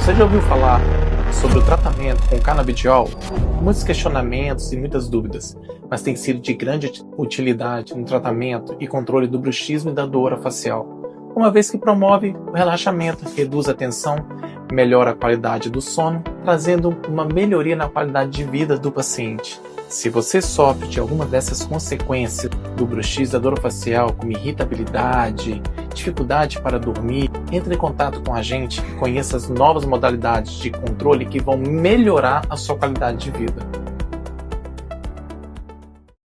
Você já ouviu falar sobre o tratamento com canabidiol? Muitos questionamentos e muitas dúvidas, mas tem sido de grande utilidade no tratamento e controle do bruxismo e da dor facial, uma vez que promove o relaxamento, reduz a tensão, melhora a qualidade do sono, trazendo uma melhoria na qualidade de vida do paciente. Se você sofre de alguma dessas consequências do bruxismo da dor facial, como irritabilidade, dificuldade para dormir, entre em contato com a gente e conheça as novas modalidades de controle que vão melhorar a sua qualidade de vida.